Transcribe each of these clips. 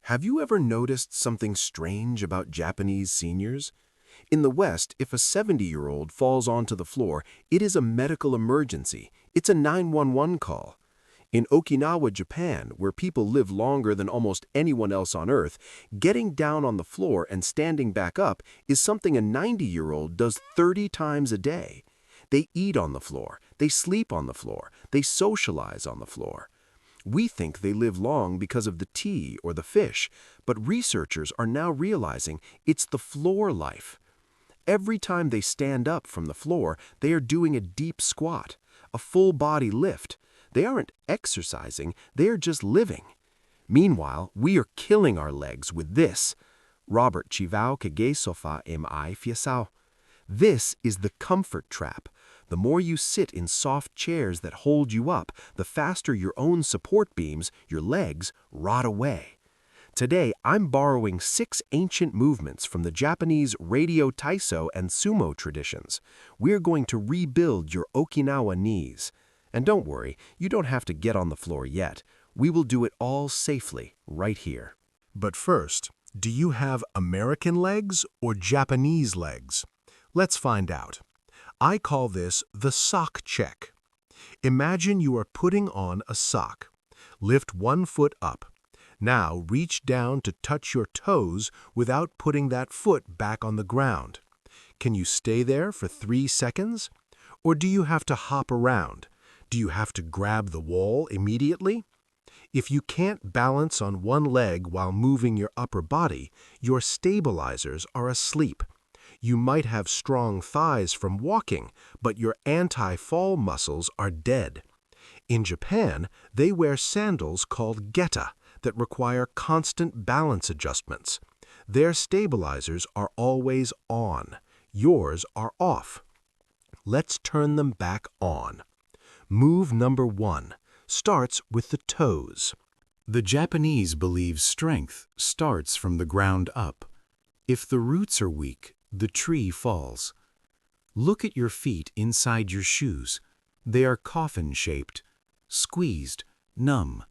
Have you ever noticed something strange about Japanese seniors? In the West, if a 70-year-old falls onto the floor, it is a medical emergency. It's a 911 call. In Okinawa, Japan, where people live longer than almost anyone else on Earth, getting down on the floor and standing back up is something a 90-year-old does 30 times a day. They eat on the floor, they sleep on the floor, they socialize on the floor. We think they live long because of the tea or the fish, but researchers are now realizing it's the floor life. Every time they stand up from the floor, they are doing a deep squat, a full body lift. They aren't exercising, they are just living. Meanwhile, we are killing our legs with this. Robert Chivao kage sofa mi fiasao. This is the comfort trap. The more you sit in soft chairs that hold you up, the faster your own support beams, your legs, rot away. Today, I'm borrowing 6 ancient movements from the Japanese radio taiso and sumo traditions. We're going to rebuild your Okinawa knees. And don't worry, you don't have to get on the floor yet. We will do it all safely, right here. But first, do you have American legs or Japanese legs? Let's find out. I call this the sock check. Imagine you are putting on a sock. Lift one foot up. Now reach down to touch your toes without putting that foot back on the ground. Can you stay there for 3 seconds? Or do you have to hop around? Do you have to grab the wall immediately? If you can't balance on one leg while moving your upper body, your stabilizers are asleep. You might have strong thighs from walking, but your anti-fall muscles are dead. In Japan, they wear sandals called geta that require constant balance adjustments. Their stabilizers are always on. Yours are off. Let's turn them back on. Move number 1 starts with the toes. The Japanese believe strength starts from the ground up. If the roots are weak, the tree falls. Look at your feet inside your shoes. They are coffin-shaped, squeezed, numb.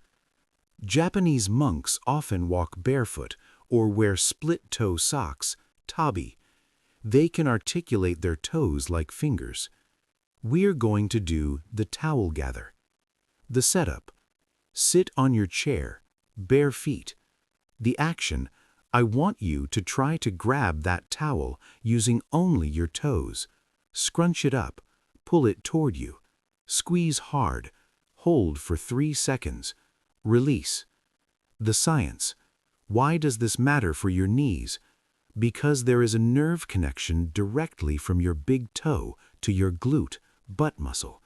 Japanese monks often walk barefoot or wear split-toe socks, tabi. They can articulate their toes like fingers. We're going to do the towel gather. The setup. Sit on your chair, bare feet. The action. I want you to try to grab that towel using only your toes. Scrunch it up, pull it toward you. Squeeze hard, hold for 3 seconds. Release. The science. Why does this matter for your knees? Because there is a nerve connection directly from your big toe to your glute, butt muscle.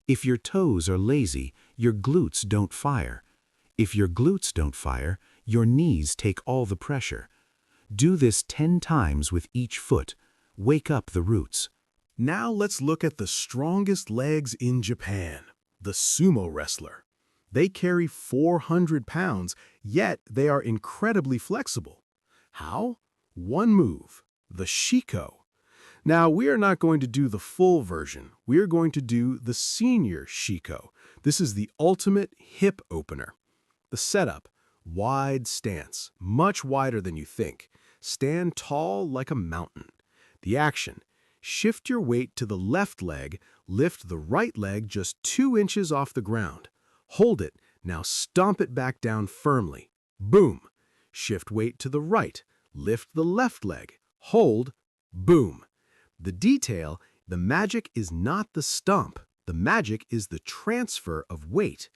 If your toes are lazy, your glutes don't fire. If your glutes don't fire, your knees take all the pressure. Do this 10 times with each foot. Wake up the roots. Now let's look at the strongest legs in Japan, the sumo wrestler. They carry 400 pounds, yet they are incredibly flexible. How? One move, the shiko. Now, we are not going to do the full version. We are going to do the senior shiko. This is the ultimate hip opener. The setup, wide stance, much wider than you think. Stand tall like a mountain. The action, shift your weight to the left leg, lift the right leg just 2 inches off the ground. Hold it, now stomp it back down firmly. Boom. Shift weight to the right, lift the left leg, hold, boom. The detail, the magic is not the stomp. The magic is the transfer of weight.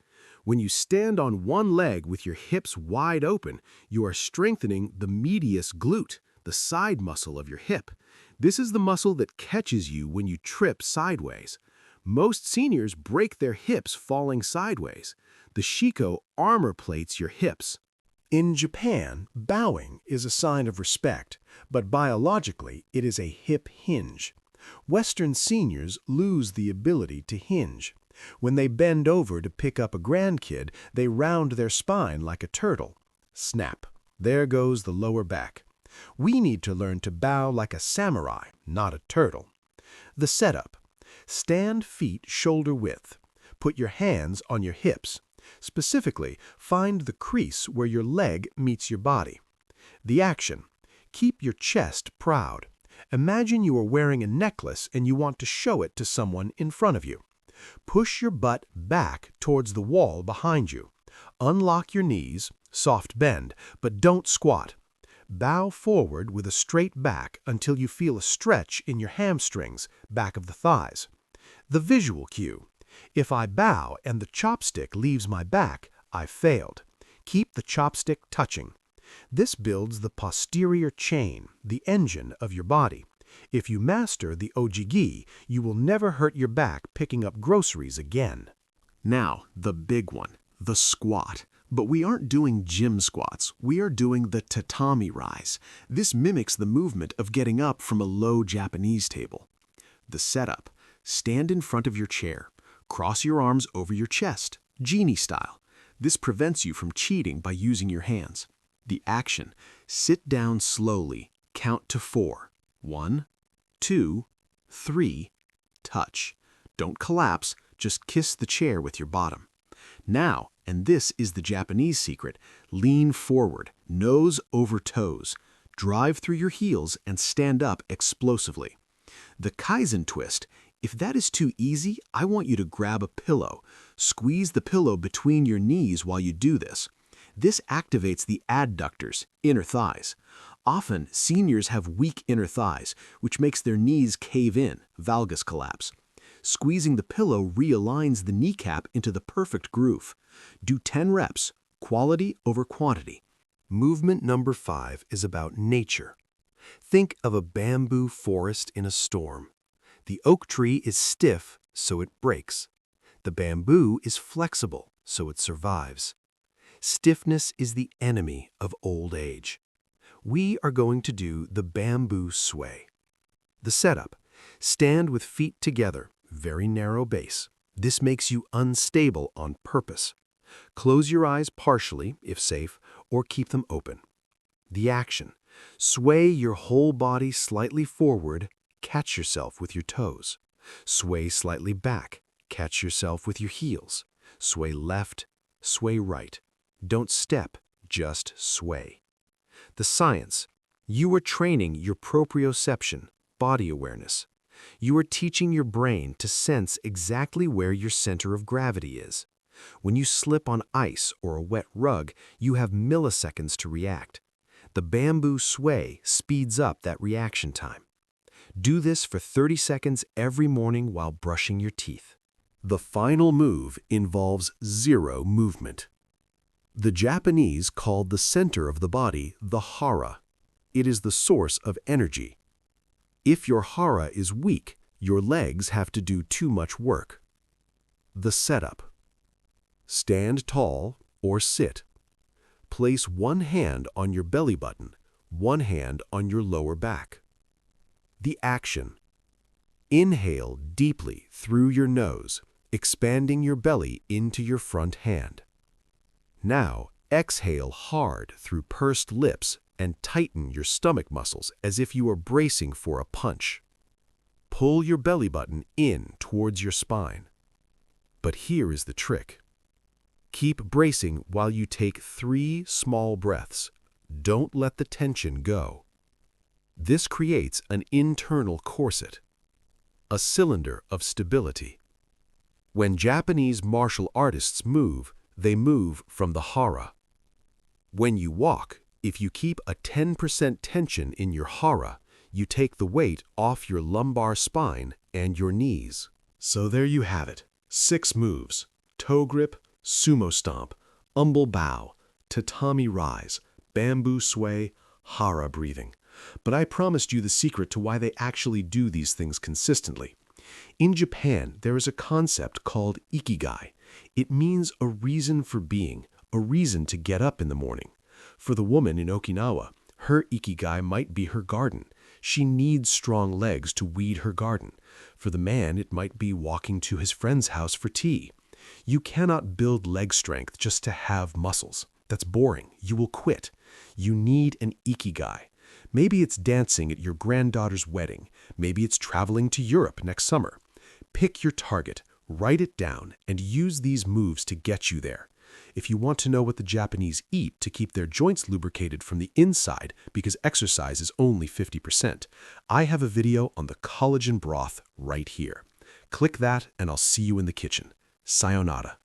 When you stand on one leg with your hips wide open, you are strengthening the medius glute, the side muscle of your hip. This is the muscle that catches you when you trip sideways. Most seniors break their hips falling sideways. The shiko armor plates your hips. In Japan, bowing is a sign of respect, but biologically it is a hip hinge. Western seniors lose the ability to hinge. When they bend over to pick up a grandkid, they round their spine like a turtle. Snap. There goes the lower back. We need to learn to bow like a samurai, not a turtle. The setup. Stand feet shoulder width. Put your hands on your hips. Specifically, find the crease where your leg meets your body. The action. Keep your chest proud. Imagine you are wearing a necklace and you want to show it to someone in front of you. Push your butt back towards the wall behind you. Unlock your knees, soft bend, but don't squat. Bow forward with a straight back until you feel a stretch in your hamstrings, back of the thighs. The visual cue. If I bow and the chopstick leaves my back, I've failed. Keep the chopstick touching. This builds the posterior chain, the engine of your body. If you master the ojigi, you will never hurt your back picking up groceries again. Now, the big one, the squat. But we aren't doing gym squats, we are doing the tatami rise. This mimics the movement of getting up from a low Japanese table. The setup. Stand in front of your chair. Cross your arms over your chest, genie style. This prevents you from cheating by using your hands. The action. Sit down slowly. Count to 4. 1, 2, 3. Touch. Don't collapse, just kiss the chair with your bottom. Now, and this is the Japanese secret, lean forward, nose over toes. Drive through your heels and stand up explosively. The Kaizen twist. If that is too easy, I want you to grab a pillow. Squeeze the pillow between your knees while you do this. This activates the adductors, inner thighs. Often, seniors have weak inner thighs, which makes their knees cave in, valgus collapse. Squeezing the pillow realigns the kneecap into the perfect groove. Do 10 reps, quality over quantity. Movement number 5 is about nature. Think of a bamboo forest in a storm. The oak tree is stiff, so it breaks. The bamboo is flexible, so it survives. Stiffness is the enemy of old age. We are going to do the bamboo sway. The setup. Stand with feet together, very narrow base. This makes you unstable on purpose. Close your eyes partially, if safe, or keep them open. The action. Sway your whole body slightly forward, catch yourself with your toes. Sway slightly back, catch yourself with your heels. Sway left, sway right. Don't step, just sway. The science. You are training your proprioception, body awareness. You are teaching your brain to sense exactly where your center of gravity is. When you slip on ice or a wet rug, you have milliseconds to react. The bamboo sway speeds up that reaction time. Do this for 30 seconds every morning while brushing your teeth. The final move involves zero movement. The Japanese called the center of the body the hara. It is the source of energy. If your hara is weak, your legs have to do too much work. The setup. Stand tall or sit. Place one hand on your belly button, one hand on your lower back. The action. Inhale deeply through your nose, expanding your belly into your front hand. Now, exhale hard through pursed lips and tighten your stomach muscles as if you are bracing for a punch. Pull your belly button in towards your spine. But here is the trick. Keep bracing while you take 3 small breaths. Don't let the tension go. This creates an internal corset, a cylinder of stability. When Japanese martial artists move, they move from the hara. When you walk, if you keep a 10% tension in your hara, you take the weight off your lumbar spine and your knees. So there you have it. 6 moves: toe grip, sumo stomp, umble bow, tatami rise, bamboo sway, hara breathing. But I promised you the secret to why they actually do these things consistently. In Japan, there is a concept called ikigai. It means a reason for being, a reason to get up in the morning. For the woman in Okinawa, her ikigai might be her garden. She needs strong legs to weed her garden. For the man, it might be walking to his friend's house for tea. You cannot build leg strength just to have muscles. That's boring. You will quit. You need an ikigai. Maybe it's dancing at your granddaughter's wedding. Maybe it's traveling to Europe next summer. Pick your target, write it down, and use these moves to get you there. If you want to know what the Japanese eat to keep their joints lubricated from the inside because exercise is only 50%, I have a video on the collagen broth right here. Click that and I'll see you in the kitchen. Sayonara.